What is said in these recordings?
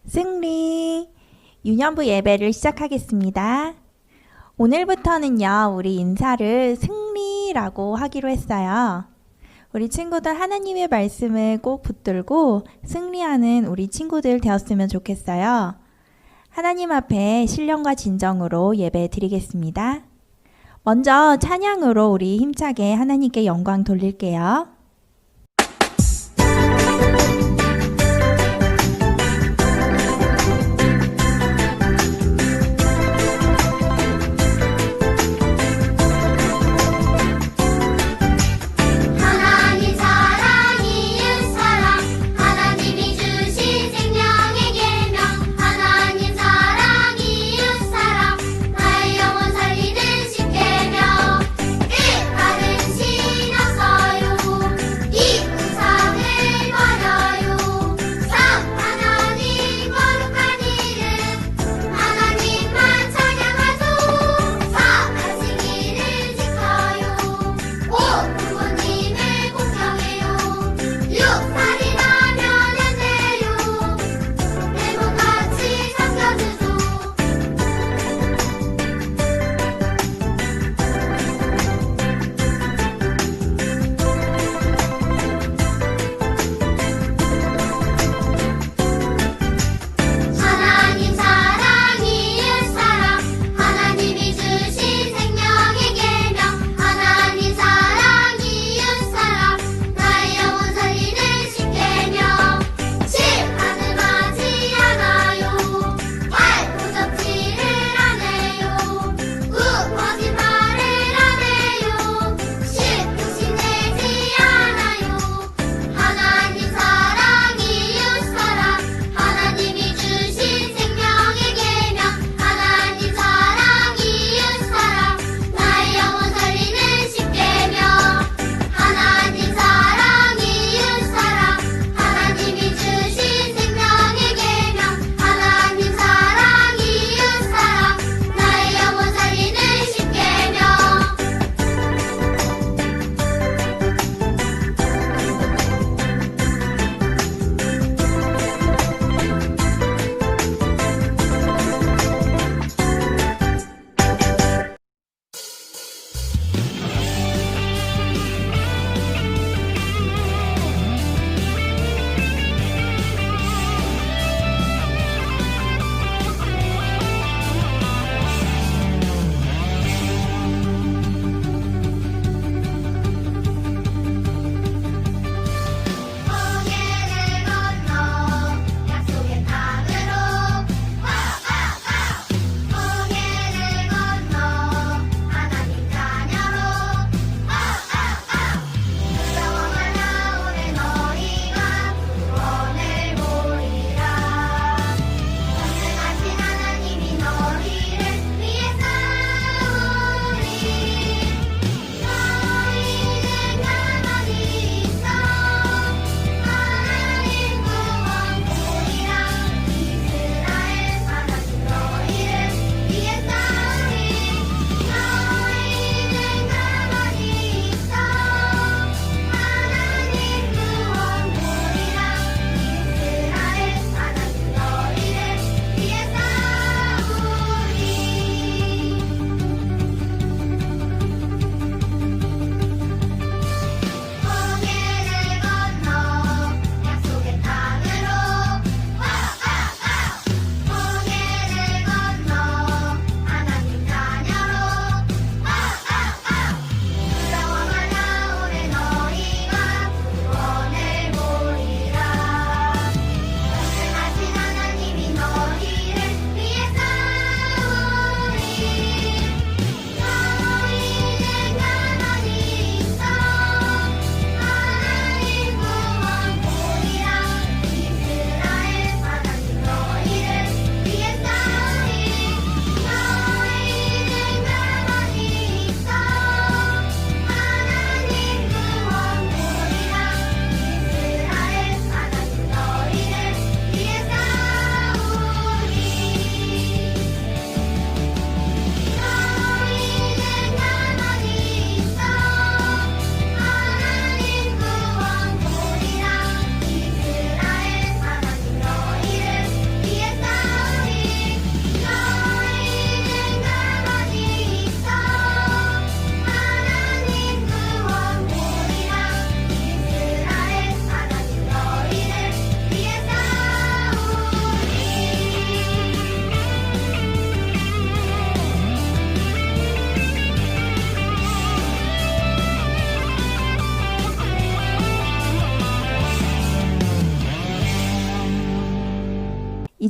승리! 유년부 예배를 시작하겠습니다. 오늘부터는요, 우리 인사를 승리라고 하기로 했어요. 우리 친구들 하나님의 말씀을 꼭 붙들고 승리하는 우리 친구들 되었으면 좋겠어요. 하나님 앞에 신령과 진정으로 예배 드리겠습니다. 먼저 찬양으로 우리 힘차게 하나님께 영광 돌릴게요. 받으시었어요.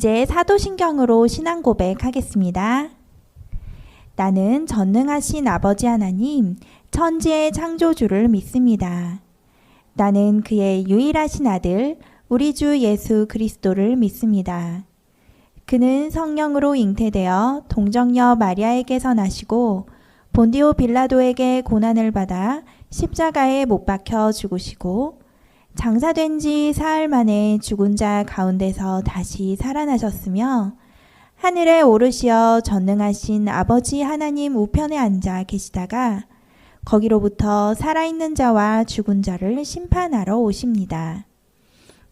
이제 사도신경으로 신앙 고백하겠습니다. 나는 전능하신 아버지 하나님, 천지의 창조주를 믿습니다. 나는 그의 유일하신 아들, 우리 주 예수 그리스도를 믿습니다. 그는 성령으로 잉태되어 동정녀 마리아에게서 나시고 본디오 빌라도에게 고난을 받아 십자가에 못 박혀 죽으시고 장사된 지 사흘 만에 죽은 자 가운데서 다시 살아나셨으며 하늘에 오르시어 전능하신 아버지 하나님 우편에 앉아 계시다가 거기로부터 살아있는 자와 죽은 자를 심판하러 오십니다.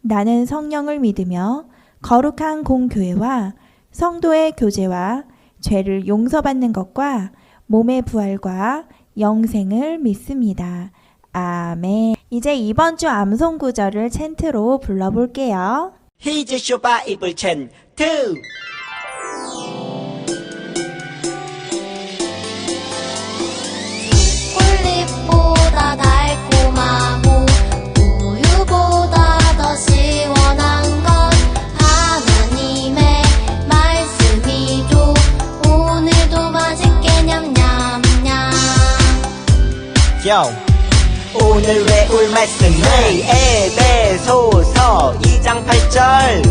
나는 성령을 믿으며 거룩한 공교회와 성도의 교제와 죄를 용서받는 것과 몸의 부활과 영생을 믿습니다. 아멘. 이제 이번 주 암송 구절을 챈트로 불러볼게요. His shoba 입을 챈 투. 꿀잎보다 달콤하고 우유보다 더 시원한 건 하나님의 말씀이죠. 오늘도 맛있게 냠냠냠. Yo. 오늘 외울 말씀을 에베소서 2장 8절.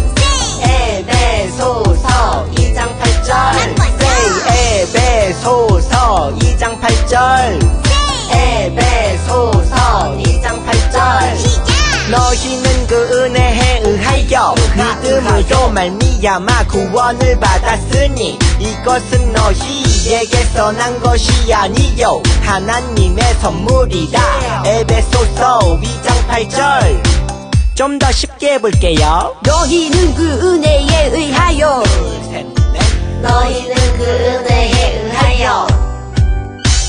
에베소서 2장 8절. 에베소서 2장 8절. 에베소서 2장 8절. 너희는 그 은혜에 의하여 믿음으로 말미암아 구원을 받았으니 이것은 너희에게서 난 것이 아니요 하나님의 선물이라. 에베소서 2장 8절. 좀 더 쉽게 해볼게요. 너희는 그 은혜에 의하여 둘, 셋, 넷. 너희는 그 은혜에 의하여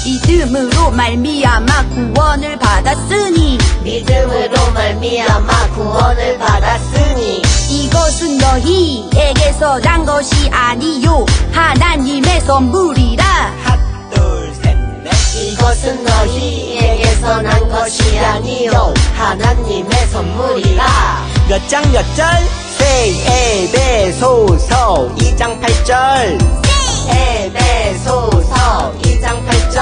믿음으로 말미암아 구원을 받았으니 믿음으로 말미암아 구원을 받았으니 이것은 너희에게서 난 것이 아니요 하나님의 선물이라. 하나, 둘, 셋, 넷. 이것은 너희에게서 난 것이 아니요 하나님의 선물이라. 몇 장 몇 절? 에베소서 2장 8절. 에베소서 2장 8절.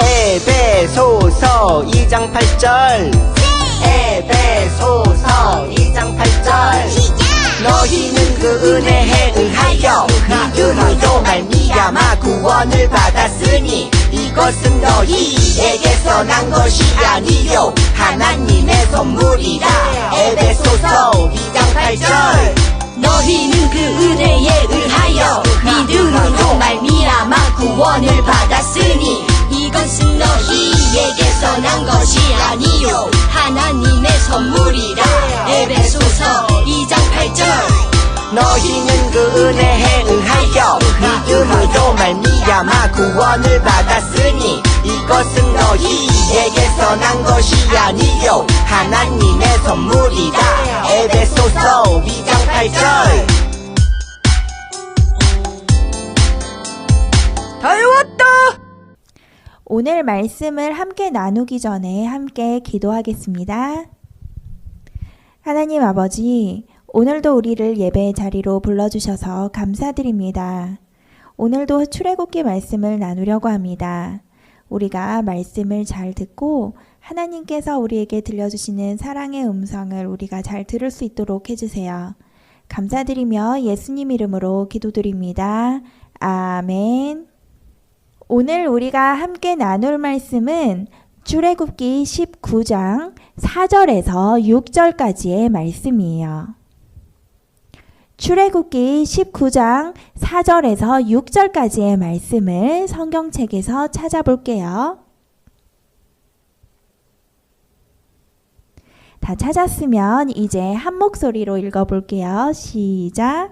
에베소서 2장 8절. 에베소서 2장 8절. 너희는 그 은혜에 의하여 믿음으로 말미암아 구원을 받았으니 이것은 너희에게서 난 것이 아니요 하나님의 선물이라. 에베소서 2장 8절. 너희는 그 은혜에 의하여 믿음으로 말미암아 구원을 받았으니 이것은 너희에게서 난 것이 아니요 하나님의 선물이라. 에베소서 2장 8절. 너희는 그 은혜에 의하여 믿음으로 말미암아 구원을 받았으니 이것은 너희에게서 난 것이 아니요 하나님의 선물이라. 에베소서 2장 8절. 다 외웠다. 오늘 말씀을 함께 나누기 전에 함께 기도하겠습니다. 하나님 아버지, 오늘도 우리를 예배의 자리로 불러주셔서 감사드립니다. 오늘도 출애굽기 말씀을 나누려고 합니다. 우리가 말씀을 잘 듣고 하나님께서 우리에게 들려주시는 사랑의 음성을 우리가 잘 들을 수 있도록 해주세요. 감사드리며 예수님 이름으로 기도드립니다. 아멘. 오늘 우리가 함께 나눌 말씀은 출애굽기 19장 4절에서 6절까지의 말씀이에요. 출애굽기 19장 4절에서 6절까지의 말씀을 성경책에서 찾아볼게요. 다 찾았으면 이제 한 목소리로 읽어볼게요. 시작.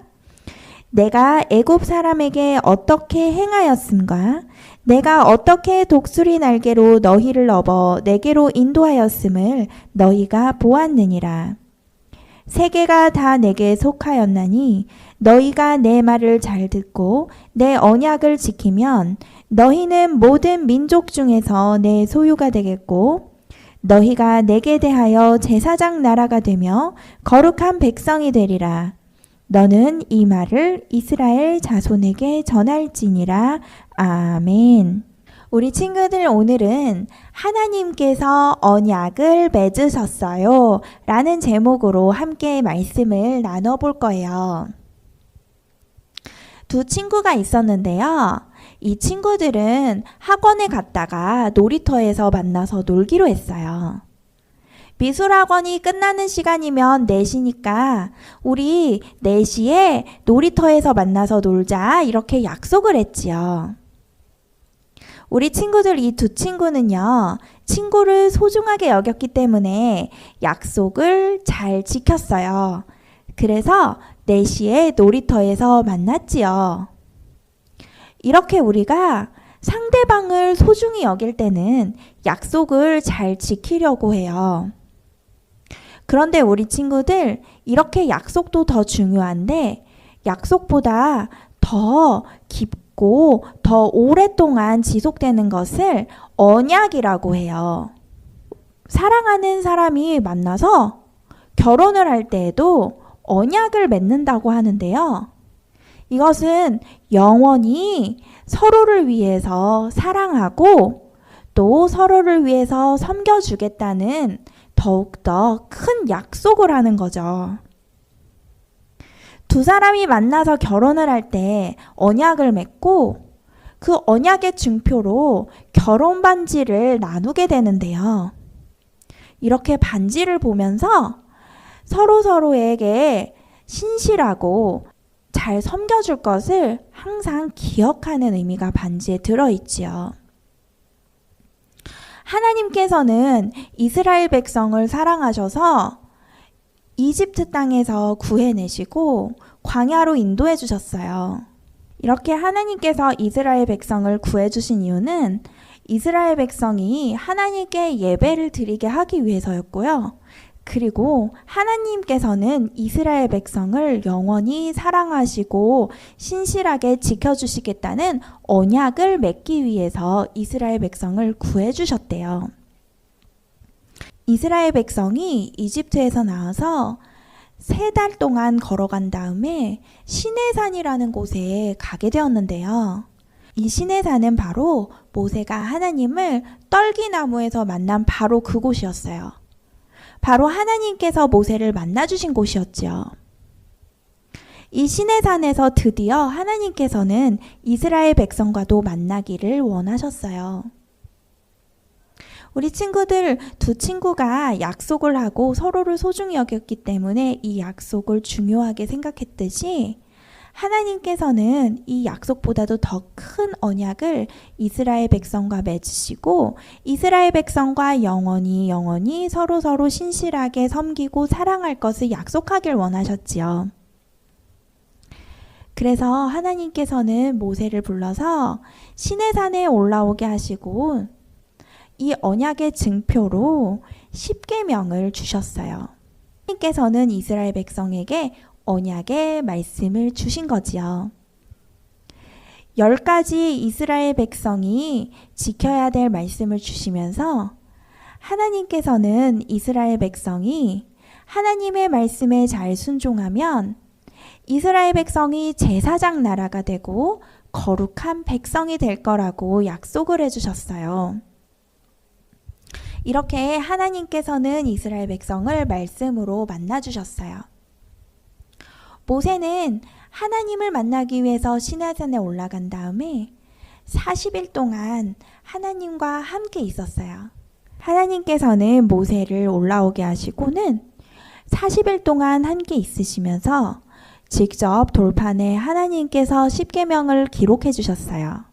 내가 애굽 사람에게 어떻게 행하였음과 내가 어떻게 독수리 날개로 너희를 업어 내게로 인도하였음을 너희가 보았느니라. 세계가 다 내게 속하였나니 너희가 내 말을 잘 듣고 내 언약을 지키면 너희는 모든 민족 중에서 내 소유가 되겠고 너희가 내게 대하여 제사장 나라가 되며 거룩한 백성이 되리라. 너는 이 말을 이스라엘 자손에게 전할지니라. 아멘. 우리 친구들, 오늘은 하나님께서 언약을 맺으셨어요 라는 제목으로 함께 말씀을 나눠볼 거예요. 두 친구가 있었는데요. 이 친구들은 학원에 갔다가 놀이터에서 만나서 놀기로 했어요. 미술학원이 끝나는 시간이면 4시니까 우리 4시에 놀이터에서 만나서 놀자, 이렇게 약속을 했지요. 우리 친구들, 이 두 친구는요, 친구를 소중하게 여겼기 때문에 약속을 잘 지켰어요. 그래서 4시에 놀이터에서 만났지요. 이렇게 우리가 상대방을 소중히 여길 때는 약속을 잘 지키려고 해요. 그런데 우리 친구들, 이렇게 약속도 더 중요한데 약속보다 더 깊고 더 오랫동안 지속되는 것을 언약이라고 해요. 사랑하는 사람이 만나서 결혼을 할 때에도 언약을 맺는다고 하는데요. 이것은 영원히 서로를 위해서 사랑하고 또 서로를 위해서 섬겨주겠다는 더욱더 큰 약속을 하는 거죠. 두 사람이 만나서 결혼을 할 때 언약을 맺고 그 언약의 증표로 결혼 반지를 나누게 되는데요. 이렇게 반지를 보면서 서로에게 신실하고 잘 섬겨줄 것을 항상 기억하는 의미가 반지에 들어있지요. 하나님께서는 이스라엘 백성을 사랑하셔서 이집트 땅에서 구해내시고 광야로 인도해 주셨어요. 이렇게 하나님께서 이스라엘 백성을 구해주신 이유는 이스라엘 백성이 하나님께 예배를 드리게 하기 위해서였고요. 그리고 하나님께서는 이스라엘 백성을 영원히 사랑하시고 신실하게 지켜주시겠다는 언약을 맺기 위해서 이스라엘 백성을 구해주셨대요. 이스라엘 백성이 이집트에서 나와서 3달 동안 걸어간 다음에 시내산이라는 곳에 가게 되었는데요. 이 시내산은 바로 모세가 하나님을 떨기나무에서 만난 바로 그곳이었어요. 바로 하나님께서 모세를 만나주신 곳이었죠. 이 시내산에서 드디어 하나님께서는 이스라엘 백성과도 만나기를 원하셨어요. 우리 친구들, 두 친구가 약속을 하고 서로를 소중히 여겼기 때문에 이 약속을 중요하게 생각했듯이 하나님께서는 이 약속보다도 더 큰 언약을 이스라엘 백성과 맺으시고 이스라엘 백성과 영원히 서로 신실하게 섬기고 사랑할 것을 약속하길 원하셨지요. 그래서 하나님께서는 모세를 불러서 시내산에 올라오게 하시고 이 언약의 증표로 10계명을 주셨어요. 하나님께서는 이스라엘 백성에게 언약의 말씀을 주신 거지요. 10가지 이스라엘 백성이 지켜야 될 말씀을 주시면서 하나님께서는 이스라엘 백성이 하나님의 말씀에 잘 순종하면 이스라엘 백성이 제사장 나라가 되고 거룩한 백성이 될 거라고 약속을 해주셨어요. 이렇게 하나님께서는 이스라엘 백성을 말씀으로 만나주셨어요. 모세는 하나님을 만나기 위해서 시내산에 올라간 다음에 40일 동안 하나님과 함께 있었어요. 하나님께서는 모세를 올라오게 하시고는 40일 동안 함께 있으시면서 직접 돌판에 하나님께서 10계명을 기록해 주셨어요.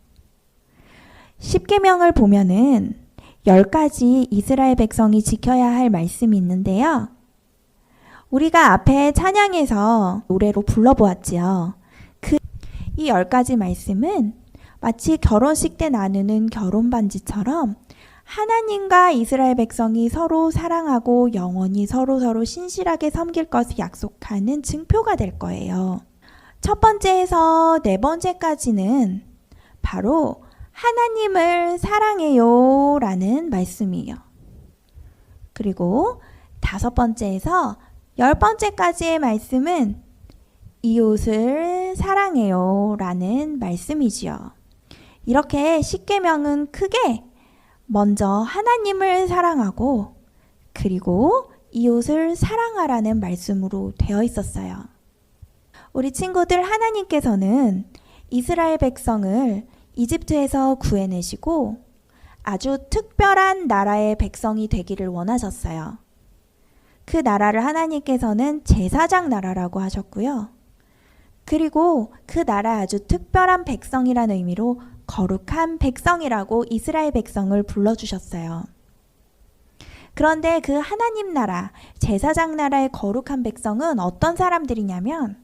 10계명을 보면은 10가지 이스라엘 백성이 지켜야 할 말씀이 있는데요. 우리가 앞에 찬양에서 노래로 불러보았지요. 이 10가지 말씀은 마치 결혼식 때 나누는 결혼 반지처럼 하나님과 이스라엘 백성이 서로 사랑하고 영원히 서로 신실하게 섬길 것을 약속하는 증표가 될 거예요. 첫 번째에서 4번째까지는 바로 하나님을 사랑해요 라는 말씀이에요. 그리고 5번째에서 10번째까지의 말씀은 이웃을 사랑해요 라는 말씀이지요. 이렇게 십계명은 크게 먼저 하나님을 사랑하고 그리고 이웃을 사랑하라는 말씀으로 되어 있었어요. 우리 친구들, 하나님께서는 이스라엘 백성을 이집트에서 구해내시고 아주 특별한 나라의 백성이 되기를 원하셨어요. 그 나라를 하나님께서는 제사장 나라라고 하셨고요. 그리고 그 나라 아주 특별한 백성이라는 의미로 거룩한 백성이라고 이스라엘 백성을 불러주셨어요. 그런데 그 하나님 나라, 제사장 나라의 거룩한 백성은 어떤 사람들이냐면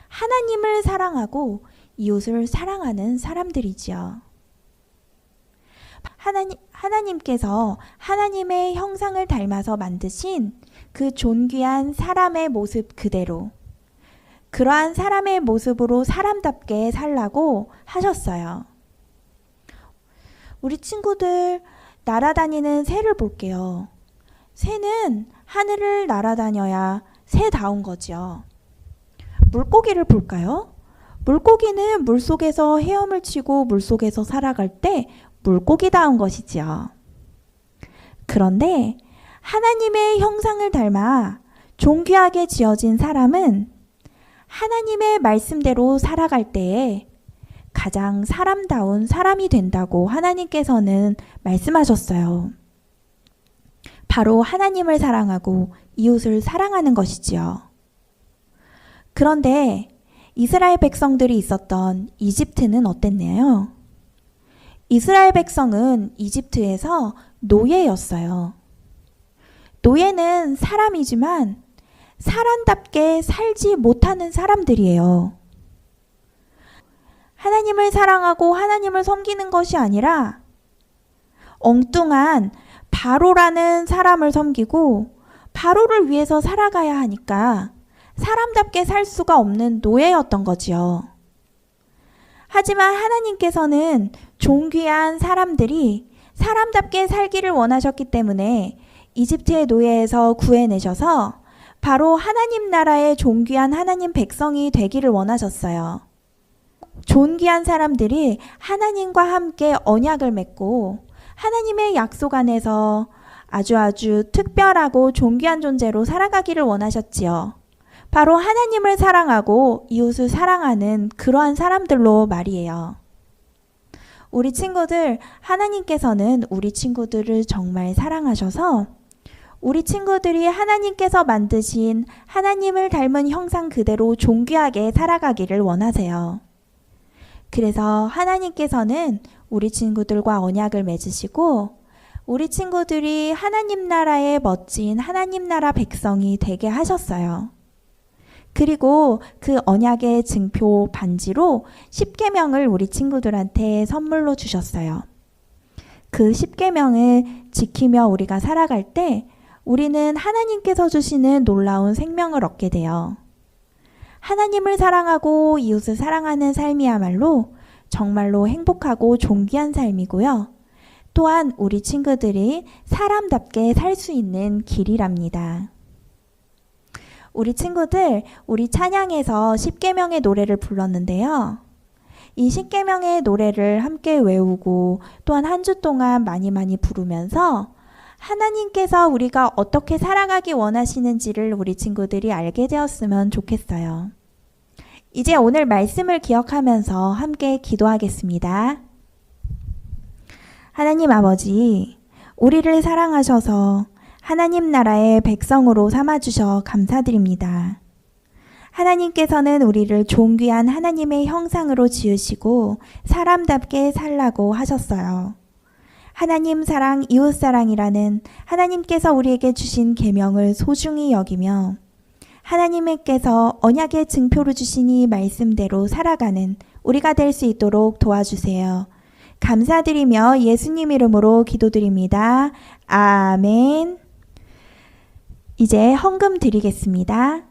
하나님을 사랑하고 이웃을 사랑하는 사람들이지요. 하나님께서 하나님의 형상을 닮아서 만드신 그 존귀한 사람의 모습 그대로, 그러한 사람의 모습으로 사람답게 살라고 하셨어요. 우리 친구들, 날아다니는 새를 볼게요. 새는 하늘을 날아다녀야 새다운 거죠. 물고기를 볼까요? 물고기는 물속에서 헤엄을 치고 물속에서 살아갈 때 물고기다운 것이지요. 그런데 하나님의 형상을 닮아 존귀하게 지어진 사람은 하나님의 말씀대로 살아갈 때에 가장 사람다운 사람이 된다고 하나님께서는 말씀하셨어요. 바로 하나님을 사랑하고 이웃을 사랑하는 것이지요. 그런데 이스라엘 백성들이 있었던 이집트는 어땠나요? 이스라엘 백성은 이집트에서 노예였어요. 노예는 사람이지만 사람답게 살지 못하는 사람들이에요. 하나님을 사랑하고 하나님을 섬기는 것이 아니라 엉뚱한 바로라는 사람을 섬기고 바로를 위해서 살아가야 하니까 사람답게 살 수가 없는 노예였던 거지요. 하지만 하나님께서는 존귀한 사람들이 사람답게 살기를 원하셨기 때문에 이집트의 노예에서 구해내셔서 바로 하나님 나라의 존귀한 하나님 백성이 되기를 원하셨어요. 존귀한 사람들이 하나님과 함께 언약을 맺고 하나님의 약속 안에서 아주 특별하고 존귀한 존재로 살아가기를 원하셨지요. 바로 하나님을 사랑하고 이웃을 사랑하는 그러한 사람들로 말이에요. 우리 친구들, 하나님께서는 우리 친구들을 정말 사랑하셔서 우리 친구들이 하나님께서 만드신 하나님을 닮은 형상 그대로 존귀하게 살아가기를 원하세요. 그래서 하나님께서는 우리 친구들과 언약을 맺으시고 우리 친구들이 하나님 나라의 멋진 하나님 나라 백성이 되게 하셨어요. 그리고 그 언약의 증표 반지로 십계명을 우리 친구들한테 선물로 주셨어요. 그 십계명을 지키며 우리가 살아갈 때 우리는 하나님께서 주시는 놀라운 생명을 얻게 돼요. 하나님을 사랑하고 이웃을 사랑하는 삶이야말로 정말로 행복하고 존귀한 삶이고요. 또한 우리 친구들이 사람답게 살 수 있는 길이랍니다. 우리 친구들, 우리 찬양에서 십계명의 노래를 불렀는데요. 이 십계명의 노래를 함께 외우고 또한 한 주 동안 많이 부르면서 하나님께서 우리가 어떻게 살아가기 원하시는지를 우리 친구들이 알게 되었으면 좋겠어요. 이제 오늘 말씀을 기억하면서 함께 기도하겠습니다. 하나님 아버지, 우리를 사랑하셔서 하나님 나라의 백성으로 삼아주셔 감사드립니다. 하나님께서는 우리를 존귀한 하나님의 형상으로 지으시고 사람답게 살라고 하셨어요. 하나님 사랑, 이웃 사랑이라는 하나님께서 우리에게 주신 계명을 소중히 여기며 하나님께서 언약의 증표를 주신 이 말씀대로 살아가는 우리가 될 수 있도록 도와주세요. 감사드리며 예수님 이름으로 기도드립니다. 아멘. 이제 헌금 드리겠습니다.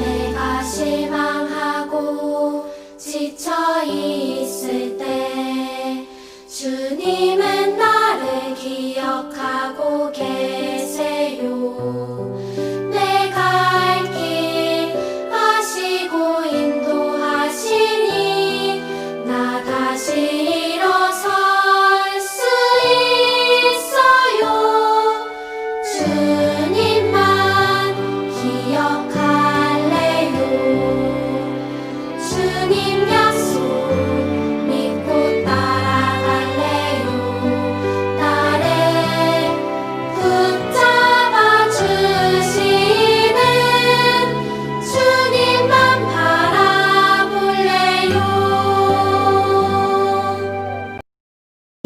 내가 실망하고 지쳐 있을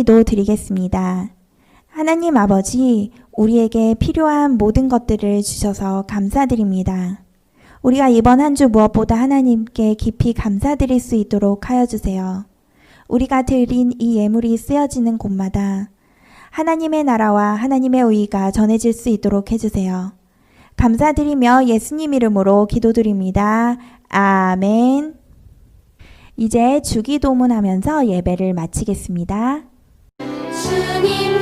기도 드리겠습니다. 하나님 아버지, 우리에게 필요한 모든 것들을 주셔서 감사드립니다. 우리가 이번 한 주 무엇보다 하나님께 깊이 감사드릴 수 있도록 하여 주세요. 우리가 드린 이 예물이 쓰여지는 곳마다 하나님의 나라와 하나님의 의의가 전해질 수 있도록 해주세요. 감사드리며 예수님 이름으로 기도드립니다. 아멘. 이제 주기도문하면서 예배를 마치겠습니다. 주님